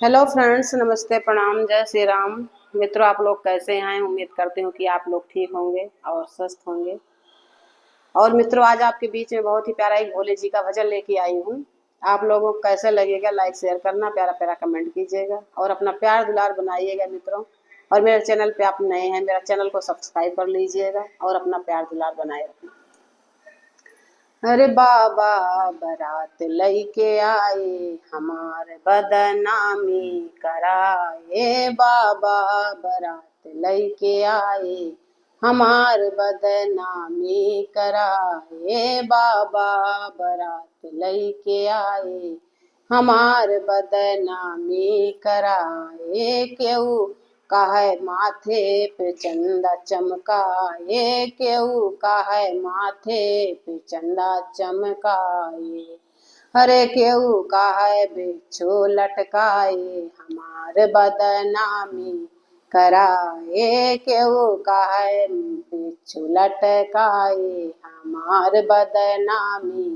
Hello friends, नमस्ते, प्रणाम, जय श्री राम। मित्रों, आप लोग कैसे हैं? उम्मीद करती हूँ कि आप लोग ठीक होंगे और स्वस्थ होंगे। और मित्रों, आज आपके बीच में बहुत ही प्यारा एक भोले जी का भजन लेके आई हूँ। आप लोगों को कैसे लगेगा, लाइक शेयर करना, प्यारा प्यारा कमेंट कीजिएगा और अपना प्यार दुलार बनाइएगा मित्रों। और मेरे चैनल पे आप नए हैं, मेरा चैनल को सब्सक्राइब कर लीजिएगा और अपना प्यार दुलार बनाए रखना। अरे बाबा बारात लईके आए, हमार बदनामी कराए। बाबा बारात लईके आए, हमार बदनामी कराए। बाबा बारात लईके आए, हमार बदनामी कराए। केहू काहे माथे पे चंदा चमकाए, केहू काहे माथे पे चंदा चमकाए। हरे केहू काहे बिच्छू लटकाए, हमार बदनामी कराए। केहू काहे बिच्छू लटकाए, हमार बदनामी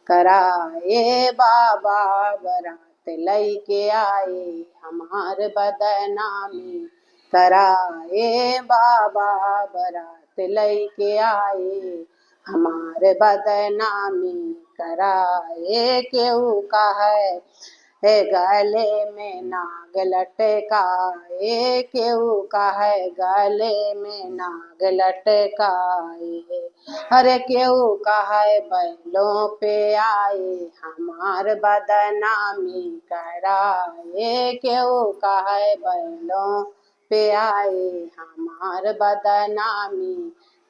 कराए। बाबा बारात लईके आए, हमार बदनामी कराए। बाबा बारात लईके आए, हमार बदनामी कराए। केहू काहे गले में नाग लटकाए, केहू काहे गले में नाग लटकाए। अरे केहू काहे बैलों पे आए, हमार बदनामी कराए। केहू काहे बैलों पे आए, हमार बदनामी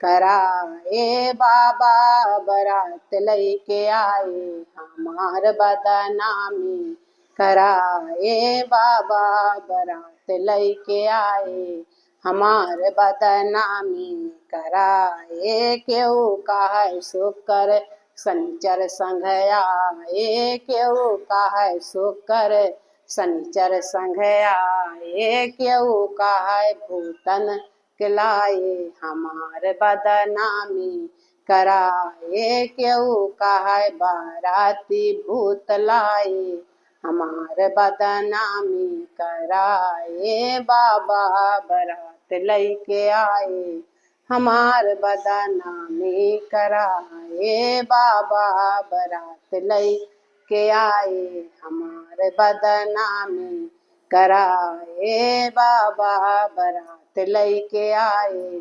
कराए। बाबा बारात लईके आए, हमार बदनामी कराए। बाबा बारात लईके आए, हमार बदनामी कराए। केहू काहे शुक्र शनिचर संग आए, केहू काहे शुक्र शनिचर संग आए। केहू काहे भूतन खिलाए, हमार बदनामी कराए। केहू काहे बाराती भूत लाए, हमार बदनामी कराए। बाबा बारात लईके आए, हमार बदनामी कराए। बाबा बारात लईके आए, हमार बदनामी कराए। बाबा बारात लईके आए,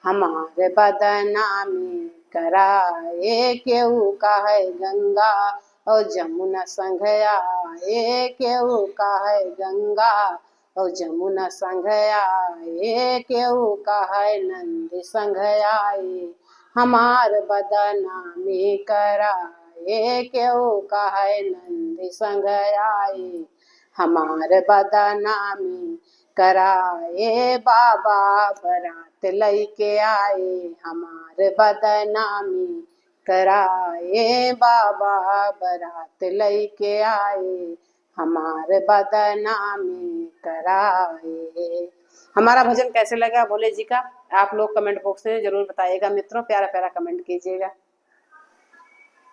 हमार बदनामी कराए। केहू काहे गंगा और जमुना संग आए, केहू काहे गंगा और जमुना संग आए। केहू काहे नंदी संग आए, हमार बदनामी कराए। केहू काहे नंदी संग आए, हमार बदनामी कराए। बाबा बारात लईके आए, हमार बदनामी कराए। बाबा बारात लईके आए, हमार बदनामी कराए। हमारा भजन कैसे लगा भोले जी का, आप लोग कमेंट बॉक्स में जरूर बताइएगा मित्रों, प्यारा प्यारा कमेंट कीजिएगा।